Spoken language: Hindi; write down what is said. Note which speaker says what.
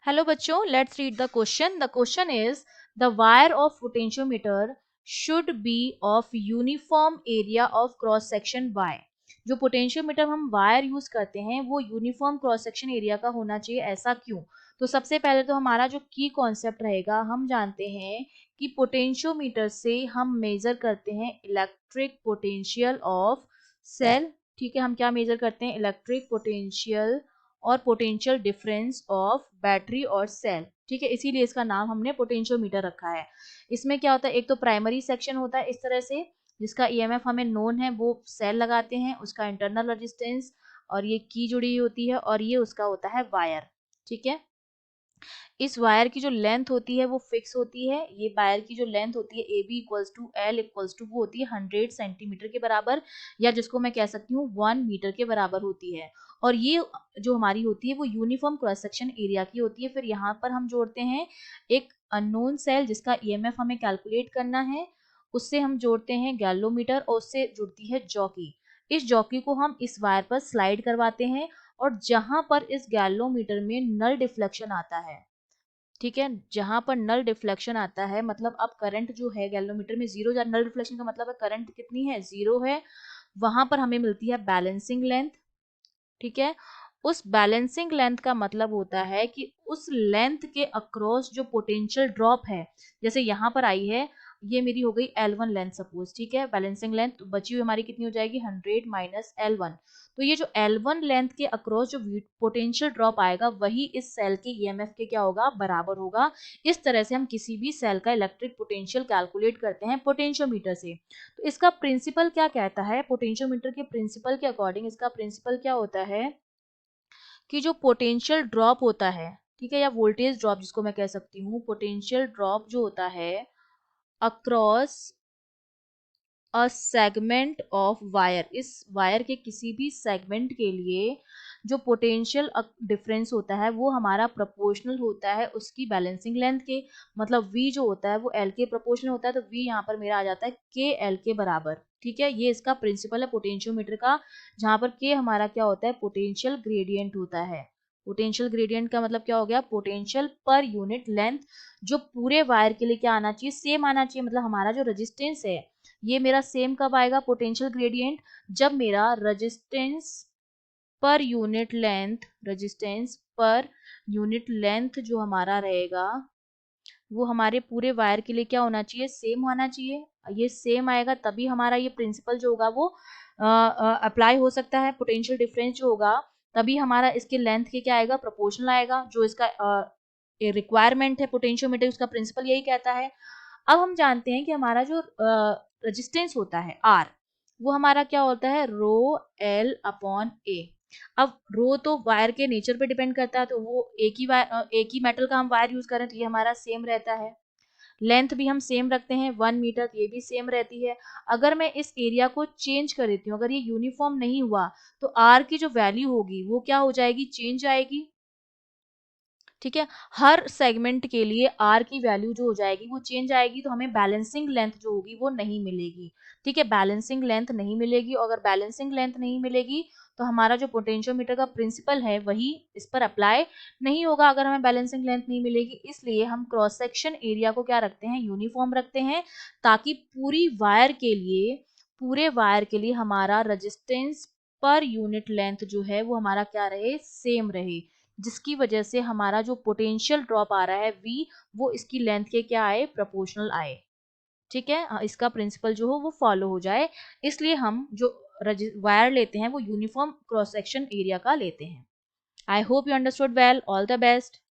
Speaker 1: Hello बच्चों, let's read the question. The question is the wire of potentiometer should be of uniform area of cross section Y. जो पोटेंशियोमीटर हम वायर यूज करते हैं वो यूनिफॉर्म क्रॉस सेक्शन एरिया का होना चाहिए, ऐसा क्यों? तो सबसे पहले तो हमारा जो की कॉन्सेप्ट रहेगा, हम जानते हैं कि पोटेंशियोमीटर से हम मेजर करते हैं इलेक्ट्रिक पोटेंशियल ऑफ सेल। ठीक है, हम क्या मेजर करते हैं? इलेक्ट्रिक पोटेंशियल और पोटेंशियल डिफरेंस ऑफ बैटरी और सेल। ठीक है, इसीलिए इसका नाम हमने पोटेंशियोमीटर रखा है। इसमें क्या होता है, एक तो प्राइमरी सेक्शन होता है इस तरह से, जिसका ईएमएफ हमें नोन है, वो सेल लगाते हैं, उसका इंटरनल रेजिस्टेंस और ये की जुड़ी होती है, और ये उसका होता है वायर। ठीक है, इस वायर की जो लेंथ होती है वो फिक्स होती है। ये वायर की जो लेंथ होती है AB equals to L equals to वो होती है 100 सेंटीमीटर के बराबर, या जिसको मैं कह सकती हूँ 1 मीटर के बराबर होती है। और ये जो हमारी होती है वो यूनिफॉर्म क्रॉस सेक्शन एरिया की होती है। फिर यहाँ पर हम जोड़ते हैं एक अननोन सेल जिसका ईएमएफ हमें कैलकुलेट करना है, उससे हम जोड़ते हैं गैलोमीटर और उससे जुड़ती है जॉकी। इस जॉकी को हम इस वायर पर स्लाइड करवाते हैं, और जहां पर इस गैलोमीटर में नल डिफ्लेक्शन आता है, ठीक है, जहां पर नल डिफ्लेक्शन आता है, मतलब अब करंट जो है गैलोमीटर में जीरो, या नल डिफ्लेक्शन का मतलब है करंट कितनी है? जीरो है। वहां पर हमें मिलती है बैलेंसिंग लेंथ। ठीक है, उस बैलेंसिंग लेंथ का मतलब होता है कि उस लेंथ के अक्रॉस जो पोटेंशियल ड्रॉप है, जैसे यहाँ पर आई है, ये मेरी हो गई L1 लेंथ सपोज। ठीक है, बैलेंसिंग लेंथ बची हुई हमारी कितनी हो जाएगी? 100 माइनस L1। तो ये जो L1 लेंथ के अक्रॉस जो पोटेंशियल ड्रॉप आएगा वही इस सेल के ईएमएफ के क्या होगा? बराबर होगा। इस तरह से हम किसी भी सेल का इलेक्ट्रिक पोटेंशियल कैलकुलेट करते हैं पोटेंशियोमीटर से। तो इसका प्रिंसिपल क्या कहता है? पोटेंशियोमीटर के प्रिंसिपल के अकॉर्डिंग इसका प्रिंसिपल क्या होता है कि जो पोटेंशियल ड्रॉप होता है, ठीक है, या वोल्टेज ड्रॉप जिसको मैं कह सकती हूँ, पोटेंशियल ड्रॉप जो होता है across a segment of wire, इस वायर के किसी भी सेगमेंट के लिए जो पोटेंशियल डिफरेंस होता है वो हमारा प्रोपोर्शनल होता है उसकी बैलेंसिंग लेंथ के। मतलब V जो होता है वो L के प्रोपोर्शनल होता है, तो V यहाँ पर मेरा आ जाता है K L के बराबर। ठीक है, ये इसका प्रिंसिपल है पोटेंशियोमीटर का, जहां पर K हमारा क्या होता है? पोटेंशियल ग्रेडियंट होता है। पोटेंशियल ग्रेडियंट का मतलब क्या हो गया? पोटेंशियल पर यूनिट लेंथ, जो पूरे वायर के लिए क्या आना चाहिए? सेम आना चाहिए। मतलब हमारा जो रेजिस्टेंस है ये मेरा सेम कब आएगा पोटेंशियल ग्रेडियंट? जब मेरा resistance per unit length, resistance per unit length जो हमारा रहेगा वो हमारे पूरे वायर के लिए क्या होना चाहिए? सेम होना चाहिए। ये सेम आएगा तभी हमारा ये प्रिंसिपल जो होगा वो अप्लाई हो सकता है। पोटेंशियल डिफरेंस जो होगा तभी हमारा इसके लेंथ के क्या आएगा? प्रोपोर्शनल आएगा। जो इसका रिक्वायरमेंट है पोटेंशियोमीटर, उसका प्रिंसिपल यही कहता है। अब हम जानते हैं कि हमारा जो रेजिस्टेंस होता है R, वो हमारा क्या होता है? रो L अपॉन A। अब रो तो वायर के नेचर पे डिपेंड करता है, तो वो एक ही मेटल का हम वायर यूज करें तो ये हमारा सेम रहता है। लेंथ भी हम सेम रखते हैं 1 मीटर, ये भी सेम रहती है। अगर मैं इस एरिया को चेंज कर देती हूँ, अगर ये यूनिफॉर्म नहीं हुआ, तो आर की जो वैल्यू होगी वो क्या हो जाएगी? चेंज आएगी। ठीक है, हर सेगमेंट के लिए आर की वैल्यू जो हो जाएगी वो चेंज आएगी, तो हमें बैलेंसिंग लेंथ जो होगी वो नहीं मिलेगी। ठीक है, बैलेंसिंग लेंथ नहीं मिलेगी, और अगर बैलेंसिंग लेंथ नहीं मिलेगी तो हमारा जो पोटेंशियोमीटर का प्रिंसिपल है वही इस पर अप्लाई नहीं होगा, अगर हमें बैलेंसिंग लेंथ नहीं मिलेगी। इसलिए हम क्रॉस सेक्शन एरिया को क्या रखते हैं? यूनिफॉर्म रखते हैं, ताकि पूरे वायर के लिए हमारा रजिस्टेंस पर यूनिट लेंथ जो है वो हमारा क्या रहे? सेम रहे, जिसकी वजह से हमारा जो पोटेंशियल ड्रॉप आ रहा है V, वो इसकी लेंथ के क्या आए? प्रोपोर्शनल आए। ठीक है, इसका प्रिंसिपल जो हो वो फॉलो हो जाए, इसलिए हम जो वायर लेते हैं वो यूनिफॉर्म क्रॉस सेक्शन एरिया का लेते हैं। I hope you understood well. All the best.